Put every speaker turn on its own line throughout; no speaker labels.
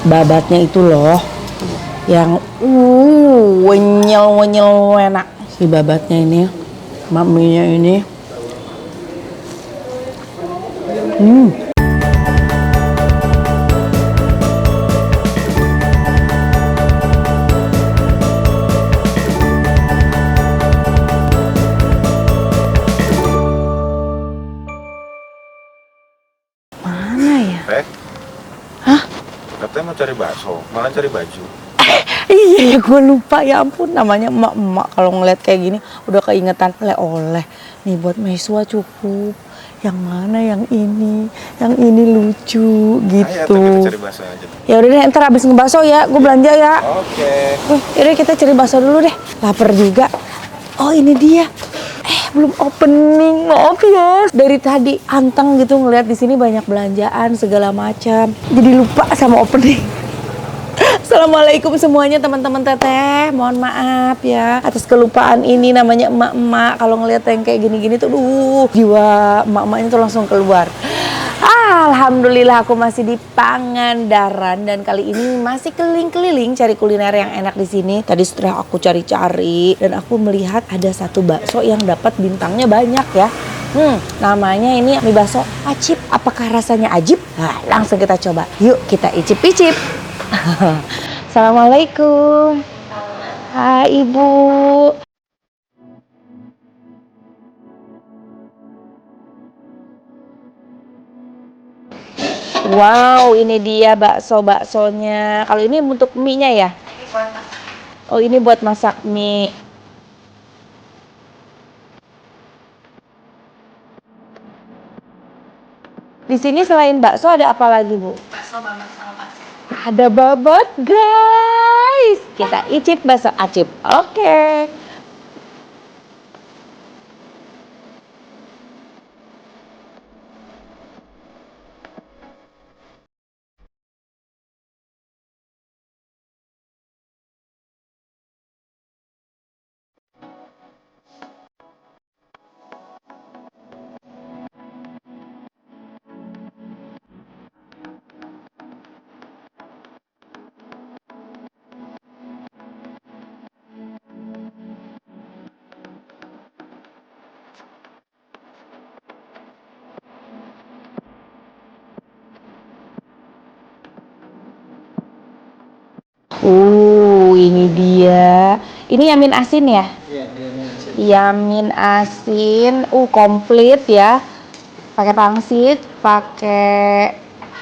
babatnya itu loh yang wenyel enak. Si babatnya ini, maminya ini. Mana ya? Hah?
Katanya mau cari bakso, malah cari baju.
Iya ya, gue lupa, ya ampun, namanya emak-emak kalau ngeliat kayak gini udah keingetan oleh-oleh. Nih buat Maiswa cukup. Yang mana yang ini lucu gitu.
Ayo kita cari bakso aja.
Ya udah deh, ntar abis ngebakso ya, gue belanja ya.
Oke.
Yaudah kita cari bakso dulu deh, lapar juga. Oh ini dia. Belum opening, maaf ya. Dari tadi anteng gitu ngeliat di sini banyak belanjaan segala macam. Jadi lupa sama opening. Assalamualaikum semuanya teman-teman teteh. Mohon maaf ya atas kelupaan ini, namanya emak-emak. Kalau ngeliat yang kayak gini-gini tuh, jiwa emak-emaknya tuh langsung keluar. Alhamdulillah aku masih di Pangandaran dan kali ini masih keliling-keliling cari kuliner yang enak di sini. Tadi setelah aku cari-cari dan aku melihat ada satu bakso yang dapat bintangnya banyak ya. Namanya ini mie bakso Acip. Apakah rasanya ajib? Nah, langsung kita coba. Yuk kita icip-icip. Assalamualaikum. Hai Ibu. Wow, ini dia baksonya. Kalau ini untuk mie-nya ya? Oh, ini buat masak mie. Di sini selain bakso ada apa lagi, Bu? Bakso, babat, sama pacim. Ada babat, guys. Kita icip bakso Acip. Oke. Ini dia. Ini yamin asin ya?
Iya, asin.
Yamin asin, komplit ya. Pakai pangsit, pakai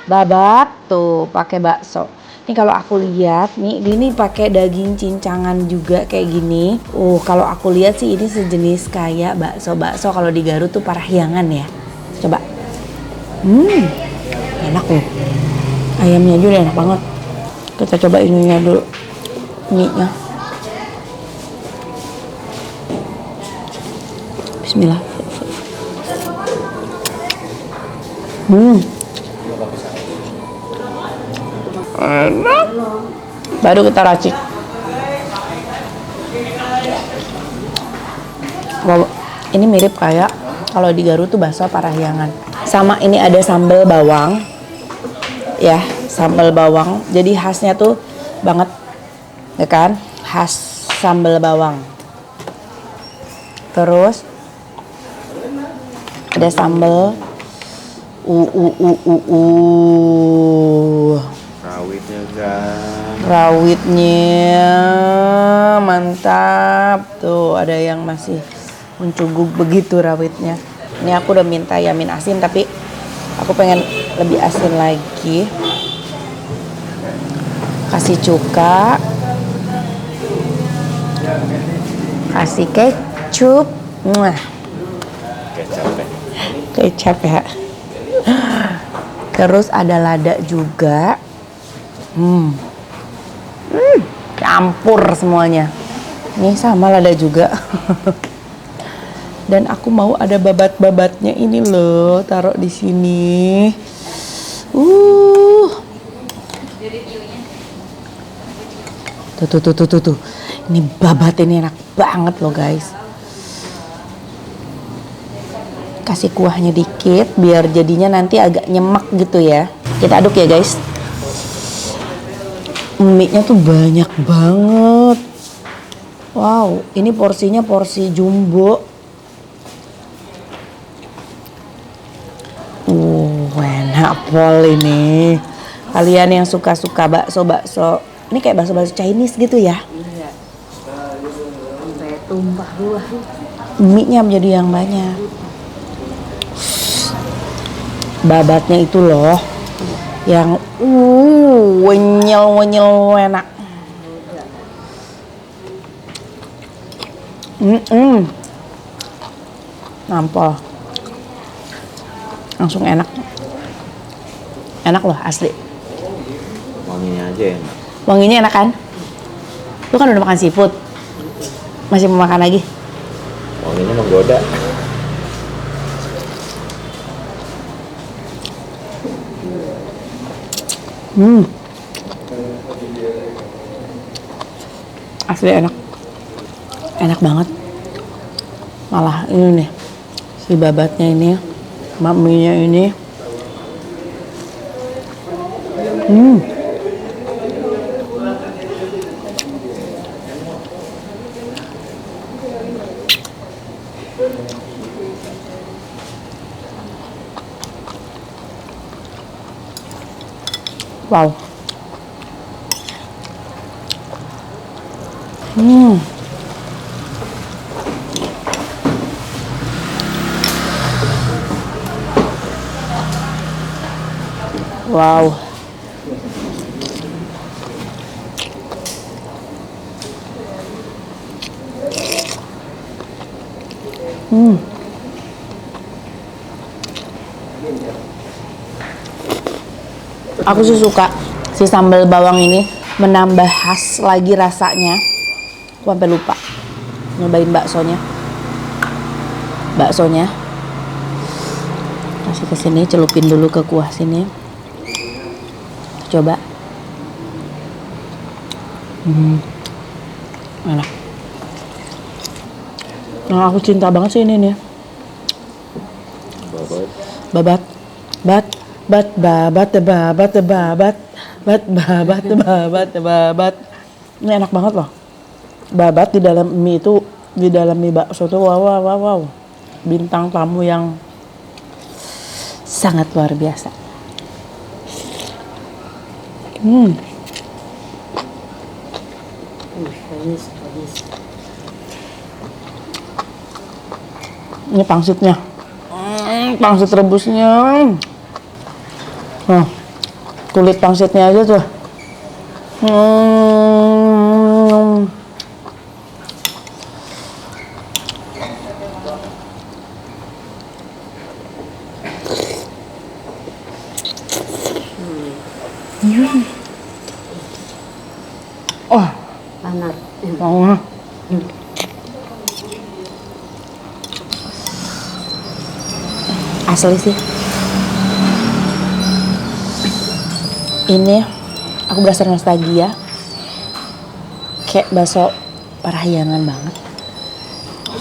babat, tuh, pakai bakso. Ini kalau aku lihat nih, ini pakai daging cincangan juga kayak gini. Kalau aku lihat sih ini sejenis kayak bakso kalau di Garut tuh Parahyangan ya. Coba. Enak loh. Ayamnya juga enak banget. Kita coba ininya dulu. Mie-nya. Bismillah. Enak. Baru kita racik. Wow, ini mirip kayak kalau di Garut tuh bakso Parahyangan. Sama ini ada sambal bawang. Ya, sambal bawang. Jadi khasnya tuh banget, ya kan? Khas sambal bawang. Terus ada sambal
Rawitnya kan.
rawitnya mantap. Tuh ada yang masih mencuguk begitu rawitnya. Ini aku udah minta yamin asin tapi aku pengen lebih asin lagi. Kasih cuka, kasih kecap, kecap ya. Terus ada lada juga. Campur semuanya. Ini sama lada juga. Dan aku mau ada babat-babatnya ini loh, taruh di sini. Tuh. Ini babat ini enak banget loh guys. Kasih kuahnya dikit biar jadinya nanti agak nyemek gitu ya. Kita aduk ya guys. Mie-nya tuh banyak banget. Wow, ini porsinya porsi jumbo. Enak pol ini. Kalian yang suka-suka bakso-bakso, ini kayak bakso-bakso Chinese gitu ya?
Iya. Sampai tumpah ruah.
Mie-nya menjadi yang banyak. Babatnya itu loh, yang wenyel enak. Nampol. Langsung enak. Enak loh asli.
Wanginya aja enak.
Wanginya enak kan? Lu kan udah makan seafood. Masih mau makan lagi?
Wanginya menggoda.
Asli enak. Enak banget. Malah ini nih, si babatnya ini, mie-nya ini. Wow. Wow. Aku sih suka si sambal bawang ini, menambah khas lagi rasanya. Aku sampai lupa nyobain baksonya. Kasih ke sini, celupin dulu ke kuah sini. Coba. Enak. Yang aku cinta banget sih ini nih. Babat. Ini enak banget loh. Babat di dalam mie itu, di dalam mie bakso tuh wow. Bintang tamu yang sangat luar biasa.
Manis.
Ini pangsitnya. Pangsit rebusnya. Nah, kulit pangsitnya aja tuh. Oh,
Panas.
banget. Asli sih. Ini aku berasa nostalgia. Kayak bakso Parahyangan banget.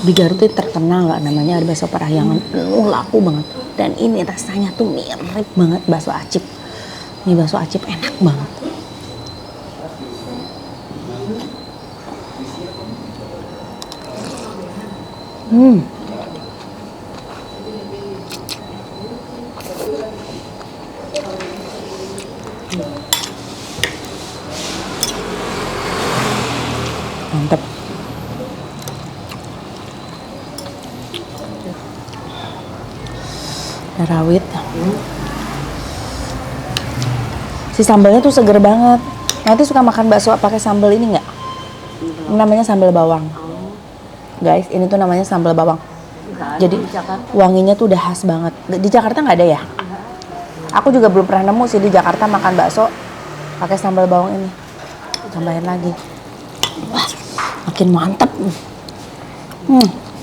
Di Garut itu terkenal lah namanya ada bakso Parahyangan. Laku banget. Dan ini rasanya tuh mirip banget bakso acip. Ini bakso acip enak banget. Mantap. Ada rawit. Si sambalnya tuh seger banget. Nanti suka makan bakso pakai sambal ini nggak? Namanya sambal bawang. Guys, ini tuh namanya sambal bawang. Jadi wanginya tuh udah khas banget. Di Jakarta nggak ada ya? Aku juga belum pernah nemu sih di Jakarta makan bakso pakai sambal bawang ini. Tambahin lagi. Wah, makin mantep.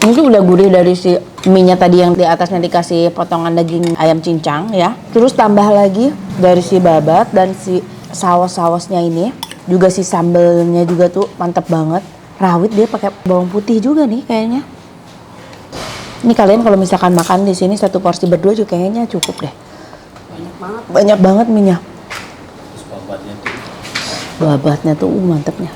Ini tuh udah gurih dari si mie-nya tadi yang di atasnya dikasih potongan daging ayam cincang ya. Terus tambah lagi dari si babat dan si saus-sausnya ini. Juga si sambalnya juga tuh mantep banget. Rawit dia pakai bawang putih juga nih kayaknya. Ini kalian kalau misalkan makan di sini satu porsi berdua juga kayaknya cukup deh.
Banyak banget.
Banyak banget mie-nya.
Terus babatnya tuh
Babatnya tuh mantepnya.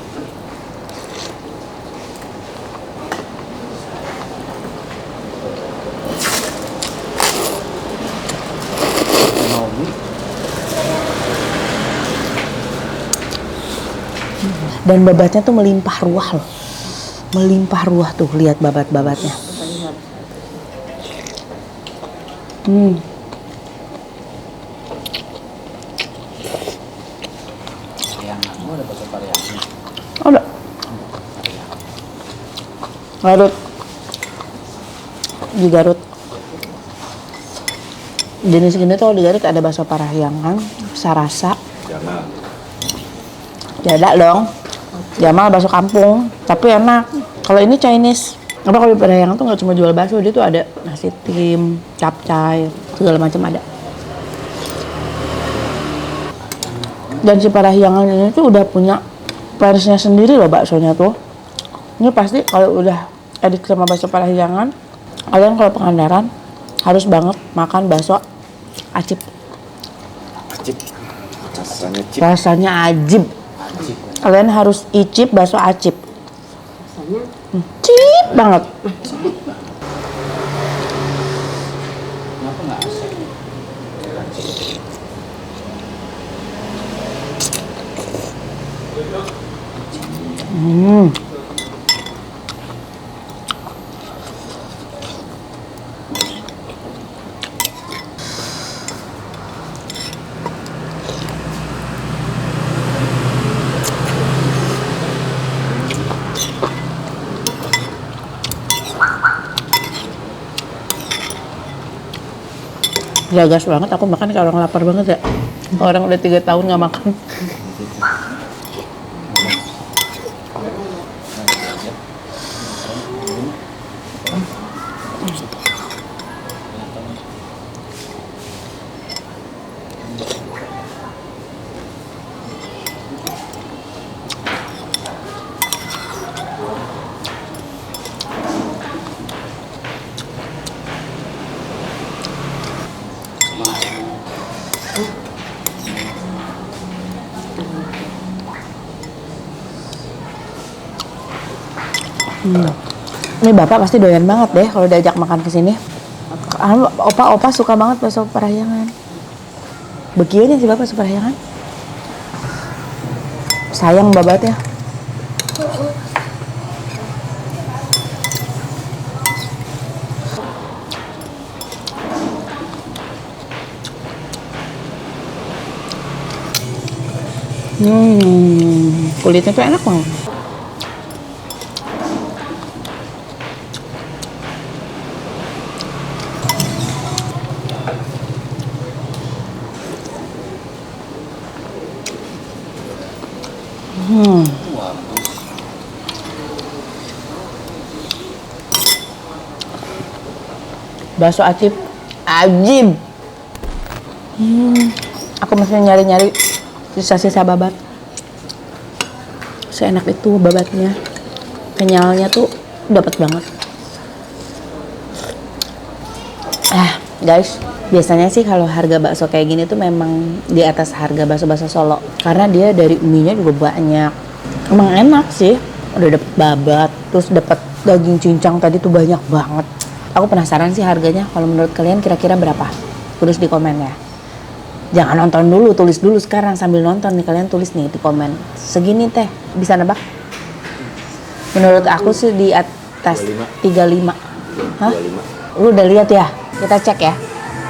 Dan babatnya tuh melimpah ruah loh. Melimpah ruah tuh, lihat babat-babatnya.
Parianganmu ada bakso pariangan.
Ada. Garut. Di Garut. Jenis gini tuh di Garut ada bakso parahyangan, sarasa.
Jangan.
Ada dong. Jamal bakso kampung, tapi enak. Kalau ini Chinese. Apa kalau di Parahyangan tuh nggak cuma jual bakso, dia tuh ada nasi tim, capcay, segala macam ada. Dan si Parahyangan ini tuh udah punya fansnya sendiri loh baksonya tuh. Ini pasti kalau udah edit sama bakso Parahyangan, kalian kalau Pangandaran harus banget makan bakso acip.
Acip. Rasanya cip.
Rasanya ajib.
Acip.
Kalian harus icip bakso acip.
Rasanya
Cip banget.
Kenapa nggak asik?
Gagas banget, aku makan kayak orang lapar banget ya. Orang udah 3 tahun nggak makan. Ini bapak pasti doyan banget deh kalau diajak makan ke sini. Opa suka banget bakso Parahyangan. Begini sih bapak bakso Parahyangan. Sayang babatnya. Kulitnya tuh enak banget. Bakso acip, ajib. Aku masih nyari-nyari sisa-sisa babat. Seenak itu babatnya, kenyalnya tuh dapat banget. Guys, biasanya sih kalau harga bakso kayak gini tuh memang di atas harga bakso-bakso Solo, karena dia dari minya juga banyak. Emang enak sih, udah dapet babat, terus dapat daging cincang tadi tuh banyak banget. Aku penasaran sih harganya, kalau menurut kalian kira-kira berapa? Tulis di komen ya. Jangan nonton dulu, tulis dulu sekarang sambil nonton nih, kalian tulis nih di komen. Segini teh, bisa nebak? Menurut aku sih di atas 35. Hah?
25.
Lu udah lihat ya? Kita cek ya.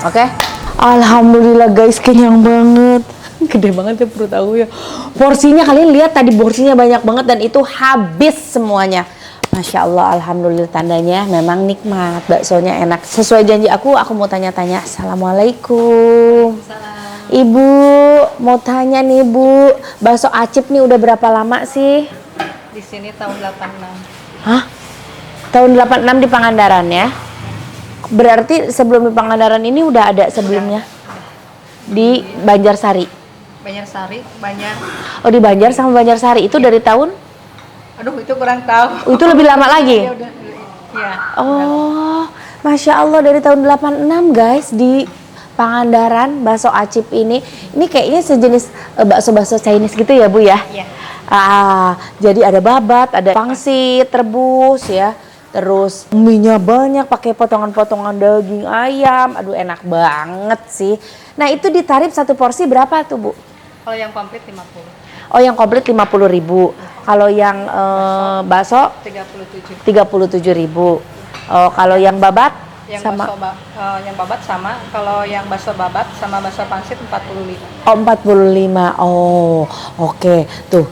Oke? Alhamdulillah guys, kenyang banget. Gede banget ya perut aku ya. Porsinya kalian lihat tadi, porsinya banyak banget dan itu habis semuanya. Masya Allah, alhamdulillah, tandanya memang nikmat, baksonya enak. Sesuai janji aku mau tanya-tanya. Assalamualaikum. Ibu, mau tanya nih Bu, bakso acip nih udah berapa lama sih?
Di sini tahun 86.
Hah? Tahun 86 di Pangandaran ya? Berarti sebelum di Pangandaran ini udah ada sebelumnya? Di Banjarsari?
Banjarsari, Banjar.
Oh, di Banjar sama Banjarsari, itu dari tahun?
Aduh, itu kurang tahu.
Itu lebih lama lagi?
Ya udah. Ya.
Oh, Masya Allah, dari tahun 86 guys di Pangandaran bakso acip ini kayaknya sejenis bakso-bakso Chinese gitu ya Bu ya?
Iya.
Jadi ada babat, ada pangsit, rebus ya. Terus mie-nya banyak pakai potongan-potongan daging ayam. Aduh enak banget sih. Nah itu di tarif satu porsi berapa tuh Bu?
Kalau yang komplit 50.
Oh yang komplit 50.000. Kalau yang bakso
37.
37.000. Oh kalau yang babat
Yang
sama
yang babat sama. Kalau yang bakso babat sama bakso pangsit 45.
Oh 45. Oh oke tuh.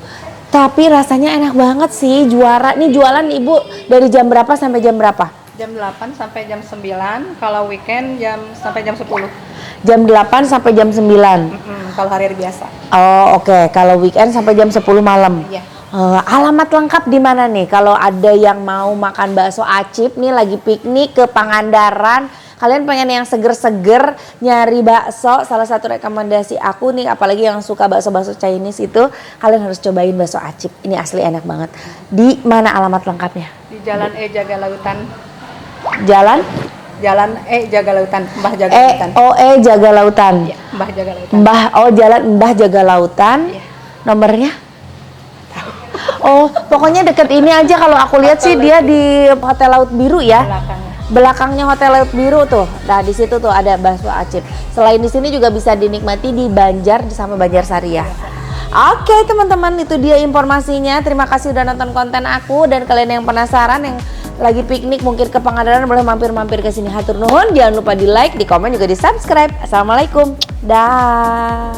Tapi rasanya enak banget sih, juara. Nih jualan Ibu dari jam berapa sampai jam berapa?
Jam 8 sampai jam 9. Kalau weekend sampai jam 10.
Jam 8 sampai jam 9.
Kalau hari biasa.
Oh oke. Kalau weekend sampai jam 10 malam.
Iya.
Alamat lengkap di mana nih? Kalau ada yang mau makan bakso acip nih lagi piknik ke Pangandaran, kalian pengen yang seger-seger nyari bakso, salah satu rekomendasi aku nih, apalagi yang suka bakso-bakso Chinese itu, kalian harus cobain bakso acip. Ini asli enak banget. Di mana alamat lengkapnya?
Di Jalan Jaga Lautan.
Jalan
Jaga Lautan, Mbah Jaga Lautan.
Jaga Lautan.
Iya, Mbah Jaga Lautan.
Jalan Mbah Jaga Lautan.
Iya.
Nomornya? Oh, pokoknya deket ini aja. Kalau aku lihat sih dia di Hotel Laut Biru ya. Belakangnya Hotel Laut Biru tuh. Nah, di situ tuh ada bakso acip. Selain di sini juga bisa dinikmati di Banjar sama Banjarsari ya. Oke, teman-teman, itu dia informasinya. Terima kasih udah nonton konten aku, dan kalian yang penasaran yang lagi piknik mungkin ke Pangandaran boleh mampir-mampir ke sini. Hatur nuhun, jangan lupa di-like, di komen juga di-subscribe. Assalamualaikum. Dah.